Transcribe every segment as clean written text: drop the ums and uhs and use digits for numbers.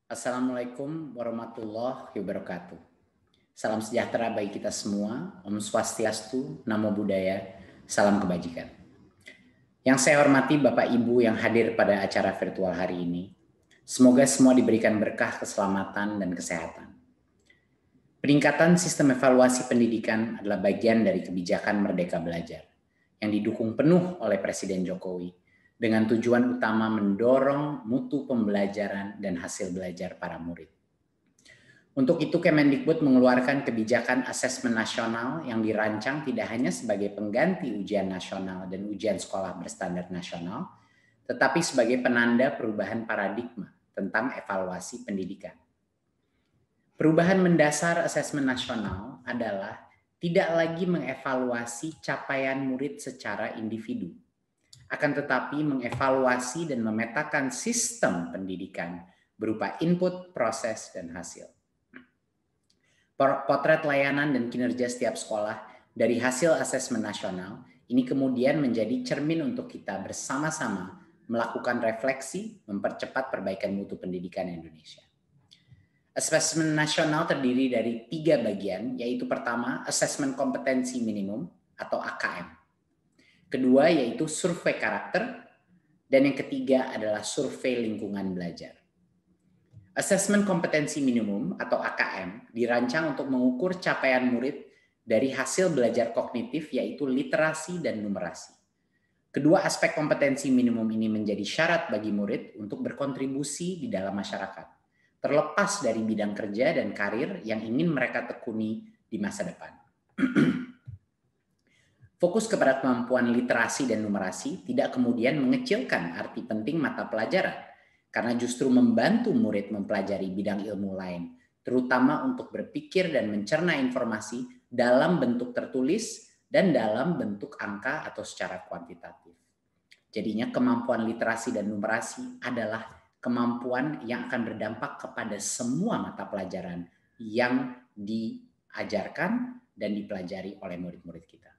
Assalamualaikum warahmatullahi wabarakatuh. Salam sejahtera bagi kita semua. Om Swastiastu, Namo Buddhaya, salam kebajikan. Yang saya hormati Bapak Ibu yang hadir pada acara virtual hari ini. Semoga semua diberikan berkah keselamatan dan kesehatan. Peningkatan sistem evaluasi pendidikan adalah bagian dari kebijakan Merdeka Belajar yang didukung penuh oleh Presiden Jokowi dengan tujuan utama mendorong mutu pembelajaran dan hasil belajar para murid. Untuk itu Kemendikbud mengeluarkan kebijakan asesmen nasional yang dirancang tidak hanya sebagai pengganti ujian nasional dan ujian sekolah berstandar nasional, tetapi sebagai penanda perubahan paradigma tentang evaluasi pendidikan. Perubahan mendasar asesmen nasional adalah tidak lagi mengevaluasi capaian murid secara individu, akan tetapi mengevaluasi dan memetakan sistem pendidikan berupa input, proses, dan hasil. Potret layanan dan kinerja setiap sekolah dari hasil asesmen nasional ini kemudian menjadi cermin untuk kita bersama-sama melakukan refleksi, mempercepat perbaikan mutu pendidikan Indonesia. Asesmen nasional terdiri dari 3 bagian, yaitu pertama, asesmen kompetensi minimum atau AKM. Kedua, yaitu survei karakter. Dan yang ketiga adalah survei lingkungan belajar. Asesmen kompetensi minimum atau AKM dirancang untuk mengukur capaian murid dari hasil belajar kognitif, yaitu literasi dan numerasi. Kedua aspek kompetensi minimum ini menjadi syarat bagi murid untuk berkontribusi di dalam masyarakat, terlepas dari bidang kerja dan karir yang ingin mereka tekuni di masa depan. Fokus kepada kemampuan literasi dan numerasi tidak kemudian mengecilkan arti penting mata pelajaran, karena justru membantu murid mempelajari bidang ilmu lain, terutama untuk berpikir dan mencerna informasi dalam bentuk tertulis dan dalam bentuk angka atau secara kuantitatif. Jadinya kemampuan literasi dan numerasi adalah kemampuan yang akan berdampak kepada semua mata pelajaran yang diajarkan dan dipelajari oleh murid-murid kita.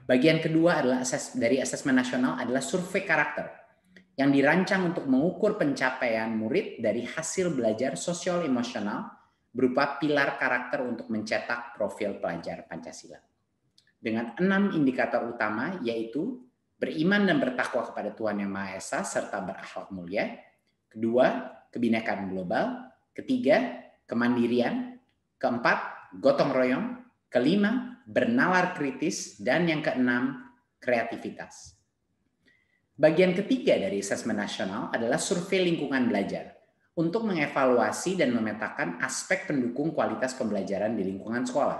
Bagian kedua adalah dari asesmen nasional adalah survei karakter yang dirancang untuk mengukur pencapaian murid dari hasil belajar sosial emosional berupa pilar karakter untuk mencetak profil pelajar Pancasila. Dengan 6 indikator utama, yaitu beriman dan bertakwa kepada Tuhan Yang Maha Esa serta berakhlak mulia. Kedua, kebinekaan global. Ketiga, kemandirian. Keempat, gotong royong. Kelima, bernalar kritis. Dan yang keenam, kreativitas. Bagian ketiga dari asesmen nasional adalah survei lingkungan belajar untuk mengevaluasi dan memetakan aspek pendukung kualitas pembelajaran di lingkungan sekolah.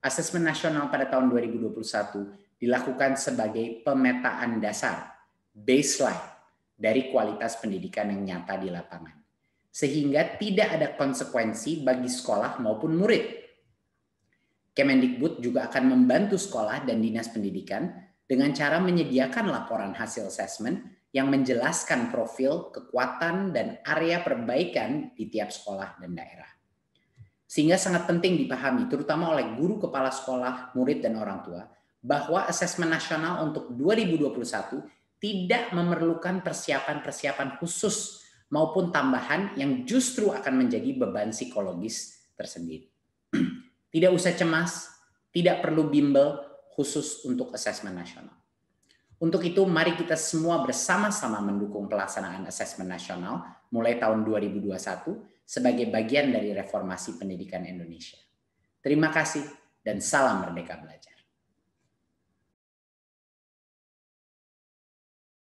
Asesmen nasional pada tahun 2021 dilakukan sebagai pemetaan dasar, baseline dari kualitas pendidikan yang nyata di lapangan. Sehingga tidak ada konsekuensi bagi sekolah maupun murid. Kemendikbud juga akan membantu sekolah dan dinas pendidikan dengan cara menyediakan laporan hasil asesmen yang menjelaskan profil, kekuatan, dan area perbaikan di tiap sekolah dan daerah. Sehingga sangat penting dipahami, terutama oleh guru, kepala sekolah, murid, dan orang tua, bahwa asesmen nasional untuk 2021 tidak memerlukan persiapan-persiapan khusus maupun tambahan yang justru akan menjadi beban psikologis tersendiri. Tidak usah cemas, tidak perlu bimbel khusus untuk asesmen nasional. Untuk itu, mari kita semua bersama-sama mendukung pelaksanaan asesmen nasional mulai tahun 2021 sebagai bagian dari reformasi pendidikan Indonesia. Terima kasih dan salam Merdeka Belajar.